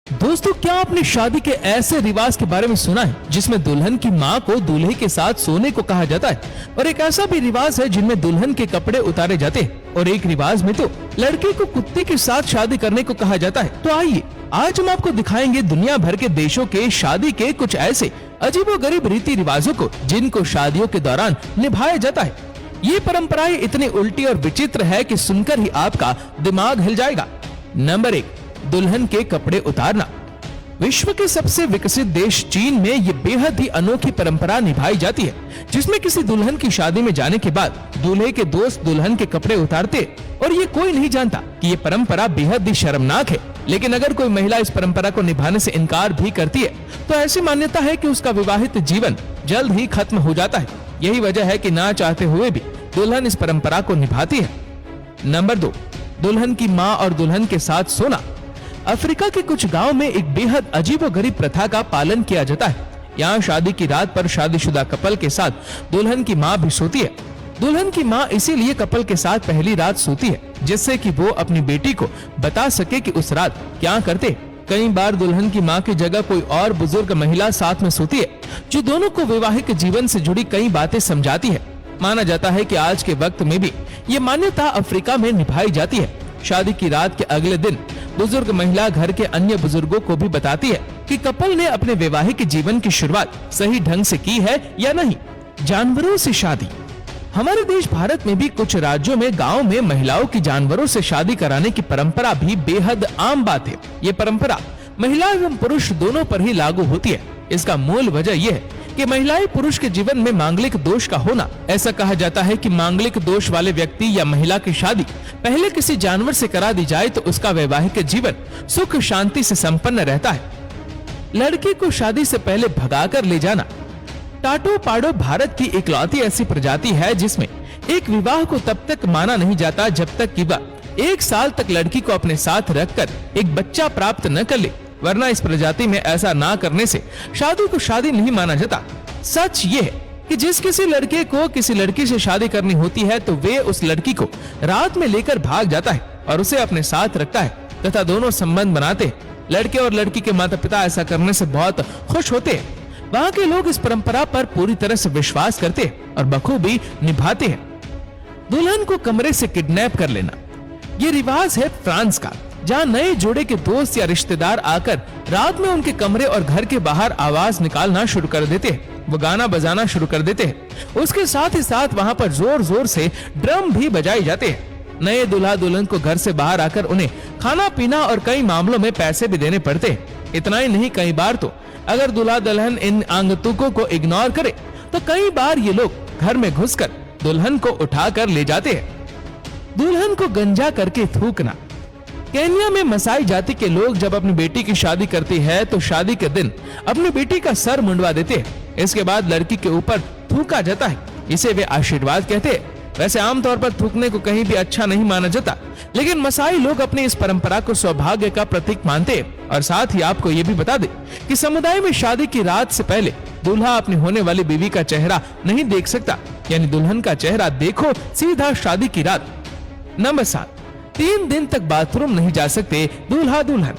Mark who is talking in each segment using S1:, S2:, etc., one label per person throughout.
S1: दोस्तों, क्या आपने शादी के ऐसे रिवाज के बारे में सुना है जिसमें दुल्हन की माँ को दूल्हे के साथ सोने को कहा जाता है, और एक ऐसा भी रिवाज है जिनमें दुल्हन के कपड़े उतारे जाते हैं, और एक रिवाज में तो लड़के को कुत्ते के साथ शादी करने को कहा जाता है। तो आइए आज हम आपको दिखाएंगे दुनिया भर के देशों के शादी के कुछ ऐसे अजीबोगरीब रीति रिवाजों को जिनको शादियों के दौरान निभाया जाता है। ये परंपराएं इतनी उल्टी और विचित्र है कि सुनकर ही आपका दिमाग हिल जाएगा। नंबर 1, दुल्हन के कपड़े उतारना। विश्व के सबसे विकसित देश चीन में ये बेहद ही अनोखी परंपरा निभाई जाती है, जिसमें किसी दुल्हन की शादी में जाने के बाद दूल्हे के दोस्त दुल्हन के कपड़े उतारते, और ये कोई नहीं जानता कि ये परंपरा बेहद ही शर्मनाक है। लेकिन अगर कोई महिला इस परंपरा को निभाने से इनकार भी करती है तो ऐसी मान्यता है कि उसका विवाहित जीवन जल्द ही खत्म हो जाता है। यही वजह है कि ना चाहते हुए भी दुल्हन इस परंपरा को निभाती है। नंबर 2, दुल्हन की माँ और दुल्हन के साथ सोना। अफ्रीका के कुछ गांव में एक बेहद अजीबोगरीब प्रथा का पालन किया जाता है। यहाँ शादी की रात पर शादीशुदा कपल के साथ दुल्हन की माँ भी सोती है। दुल्हन की माँ इसीलिए कपल के साथ पहली रात सोती है जिससे कि वो अपनी बेटी को बता सके कि उस रात क्या करते। कई बार दुल्हन की माँ की जगह कोई और बुजुर्ग महिला साथ में सोती है, जो दोनों को वैवाहिक जीवन से जुड़ी कई बातें समझाती है। माना जाता है कि आज के वक्त में भी ये मान्यता अफ्रीका में निभाई जाती है। शादी की रात के अगले दिन बुजुर्ग महिला घर के अन्य बुजुर्गों को भी बताती है कि कपल ने अपने वैवाहिक जीवन की शुरुआत सही ढंग से की है या नहीं। जानवरों से शादी। हमारे देश भारत में भी कुछ राज्यों में गांव में महिलाओं की जानवरों से शादी कराने की परंपरा भी बेहद आम बात है। ये परंपरा महिला एवं पुरुष दोनों पर ही लागू होती है। इसका मूल वजह यह है कि महिलाएं पुरुष के जीवन में मांगलिक दोष का होना। ऐसा कहा जाता है कि मांगलिक दोष वाले व्यक्ति या महिला की शादी पहले किसी जानवर से करा दी जाए तो उसका वैवाहिक जीवन सुख शांति से संपन्न रहता है। लड़की को शादी से पहले भगाकर ले जाना। टाटो पाडो भारत की इकलौती ऐसी प्रजाति है जिसमें एक विवाह को तब तक माना नहीं जाता जब तक कि वह 1 साल तक लड़की को अपने साथ रखकर एक बच्चा प्राप्त न कर ले, वरना इस प्रजाति में ऐसा ना करने से शादी को शादी नहीं माना जाता। सच ये है कि जिस किसी लड़के को किसी लड़की से शादी करनी होती है तो वे उस लड़की को रात में लेकर भाग जाता है और उसे अपने साथ रखता है तथा दोनों संबंध बनाते हैं। लड़के और लड़की के माता पिता ऐसा करने से बहुत खुश होते हैं। वहाँ के लोग इस परंपरा पर पूरी तरह से विश्वास करते हैं और बखूबी निभाते हैं। दुल्हन को कमरे से किडनैप कर लेना। ये रिवाज है फ्रांस का, जहाँ नए जोड़े के दोस्त या रिश्तेदार आकर रात में उनके कमरे और घर के बाहर आवाज निकालना शुरू कर देते हैं। वो गाना बजाना शुरू कर देते हैं। उसके साथ ही साथ वहाँ पर जोर जोर से ड्रम भी बजाए जाते हैं। नए दूल्हा दुल्हन को घर से बाहर आकर उन्हें खाना पीना और कई मामलों में पैसे भी देने पड़ते हैं। इतना ही नहीं, कई बार तो अगर दूल्हा दुल्हन इन आगंतुकों को इग्नोर करे तो कई बार ये लोग घर में घुसकर दुल्हन को उठाकर ले जाते हैं। दुल्हन को गंजा करके थूकना। केन्या में मसाई जाति के लोग जब अपनी बेटी की शादी करती है तो शादी के दिन अपनी बेटी का सर मुंडवा देते हैं। इसके बाद लड़की के ऊपर थूका जाता है। इसे वे आशीर्वाद कहते हैं। वैसे आमतौर पर थूकने को कहीं भी अच्छा नहीं माना जाता, लेकिन मसाई लोग अपनी इस परंपरा को सौभाग्य का प्रतीक मानते हैं। और साथ ही आपको ये भी बता दें कि समुदाय में शादी की रात से पहले दूल्हा अपनी होने वाली बीवी का चेहरा नहीं देख सकता, यानी दुल्हन का चेहरा देखो सीधा शादी की रात। नंबर 7, 3 दिन तक बाथरूम नहीं जा सकते दूल्हा दुल्हन।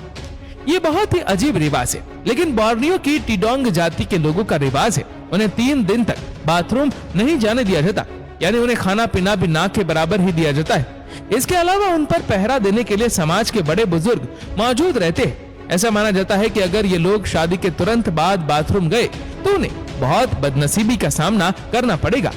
S1: ये बहुत ही अजीब रिवाज है, लेकिन बोर्नियो की टिडोंग जाति के लोगों का रिवाज है। उन्हें 3 दिन तक बाथरूम नहीं जाने दिया जाता, यानी उन्हें खाना पीना भी ना के बराबर ही दिया जाता है। इसके अलावा उन पर पहरा देने के लिए समाज के बड़े बुजुर्ग मौजूद रहते हैं। ऐसा माना जाता है कि अगर ये लोग शादी के तुरंत बाद बाथरूम गए तो उन्हें बहुत बदनसीबी का सामना करना पड़ेगा।